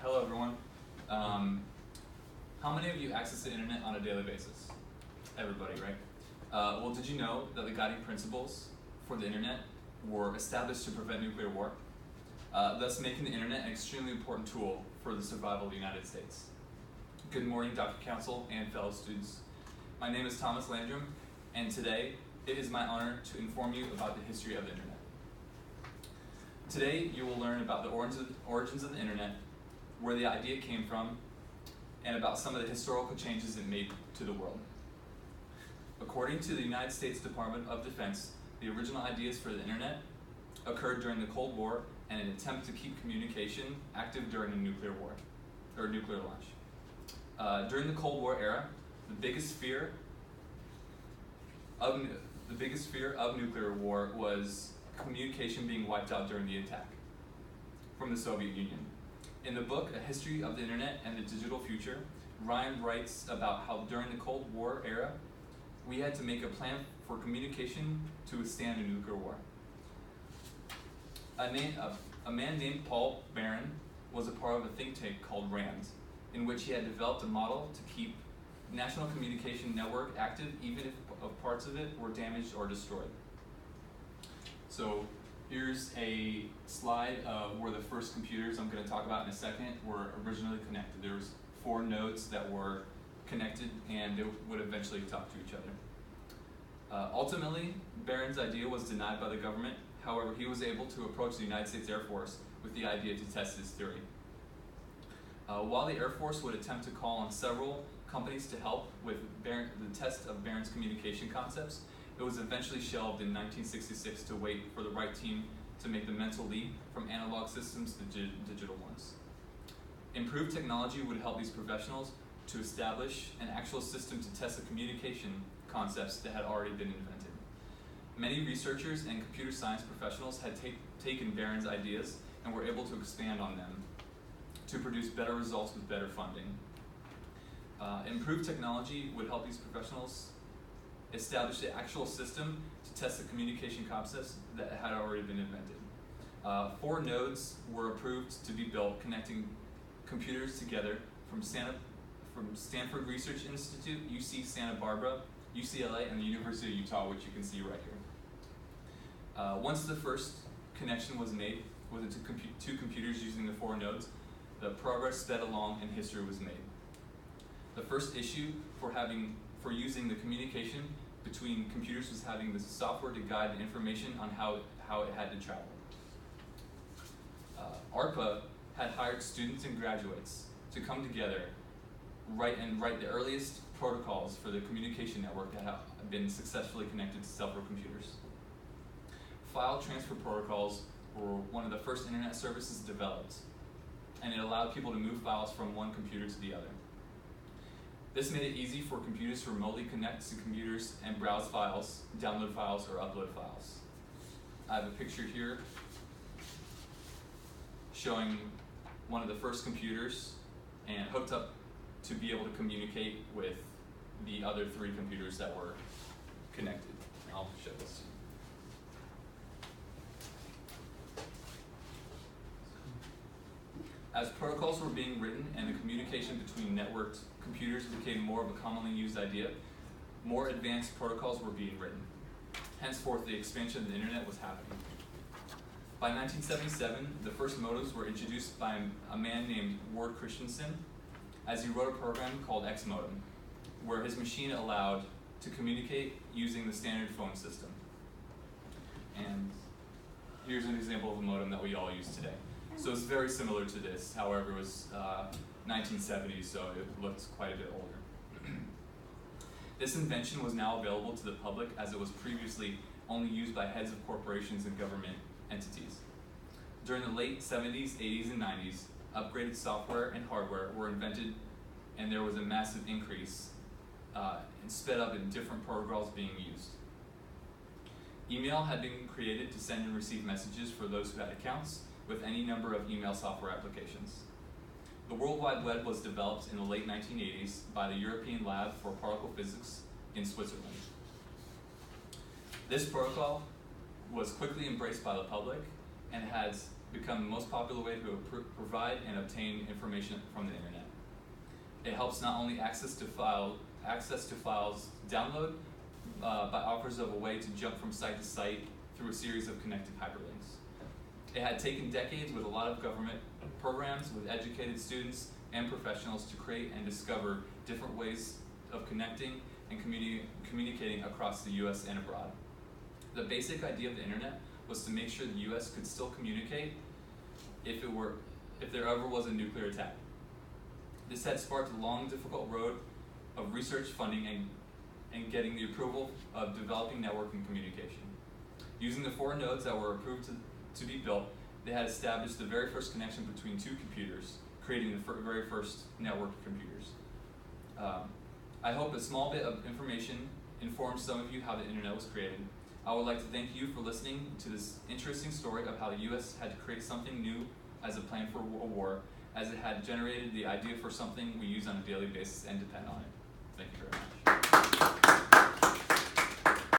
Hello everyone. How many of you access the internet on a daily basis? Everybody, right? Well, did you know that the guiding principles for the internet were established to prevent nuclear war, thus making the internet an extremely important tool for the survival of the United States? Good morning, Dr. Council and fellow students. My name is Thomas Landrum, and today it is my honor to inform you about the history of the internet. Today, you will learn about the origins of the internet, where the idea came from, and about some of the historical changes it made to the world. According to the United States Department of Defense, the original ideas for the internet occurred during the Cold War and an attempt to keep communication active during a nuclear war, or nuclear launch. During the Cold War era, the biggest fear of nuclear war was communication being wiped out during the attack from the Soviet Union. In the book, A History of the Internet and the Digital Future, Ryan writes about how during the Cold War era, we had to make a plan for communication to withstand a nuclear war. A man named Paul Barron was a part of a think tank called RAND, in which he had developed a model to keep National Communication Network active even if parts of it were damaged or destroyed. So here's a slide of where the first computers I'm going to talk about in a second were originally connected. There was 4 nodes that were connected and they would eventually talk to each other. Ultimately, Barron's idea was denied by the government. However, he was able to approach the United States Air Force with the idea to test his theory. While the Air Force would attempt to call on several companies to help with the test of Barron's communication concepts, it was eventually shelved in 1966 to wait for the right team to make the mental leap from analog systems to digital ones. Improved technology would help these professionals to establish an actual system to test the communication concepts that had already been invented. Many researchers and computer science professionals had taken Barron's ideas and were able to expand on them to produce better results with better funding. Improved technology would help these professionals establish the actual system to test the communication concepts that had already been invented. 4 nodes were approved to be built, connecting computers together from Stanford Research Institute, UC Santa Barbara, UCLA, and the University of Utah, which you can see right here. Once the first connection was made with the 2 computers using the 4 nodes, the progress sped along and history was made. The first issue for using the communication between computers was having the software to guide the information on how it had to travel. ARPA had hired students and graduates to come together write the earliest protocols for the communication network that have been successfully connected to several computers. File transfer protocols were one of the first internet services developed, and it allowed people to move files from one computer to the other. This made it easy for computers to remotely connect to computers and browse files, download files, or upload files. I have a picture here showing one of the first computers and hooked up to be able to communicate with the other 3 computers that were connected. I'll show this to you. As protocols were being written and the communication between networked computers became more of a commonly used idea, more advanced protocols were being written. Henceforth, the expansion of the internet was happening. By 1977, the first modems were introduced by a man named Ward Christensen, as he wrote a program called X-Modem, where his machine allowed to communicate using the standard phone system. And here's an example of a modem that we all use today. So it's very similar to this, however it was 1970s, so it looks quite a bit older. This invention was now available to the public as it was previously only used by heads of corporations and government entities. During the late 70s, 80s, and 90s, upgraded software and hardware were invented, and there was a massive increase and sped up in different protocols being used. Email had been created to send and receive messages for those who had accounts with any number of email software applications. The World Wide Web was developed in the late 1980s by the European Lab for Particle Physics in Switzerland. This protocol was quickly embraced by the public and has become the most popular way to provide and obtain information from the internet. It helps not only access to files download, but offers of a way to jump from site to site through a series of connected hyperlinks. It had taken decades with a lot of government programs with educated students and professionals to create and discover different ways of connecting and communicating across the US and abroad. The basic idea of the internet was to make sure the US could still communicate if there ever was a nuclear attack. This had sparked a long, difficult road of research funding and getting the approval of developing networking communication. Using the 4 nodes that were approved to be built, they had established the very first connection between 2 computers, creating the very first network computers. I hope a small bit of information informs some of you how the internet was created. I would like to thank you for listening to this interesting story of how the US had to create something new as a plan for a war, as it had generated the idea for something we use on a daily basis and depend on it.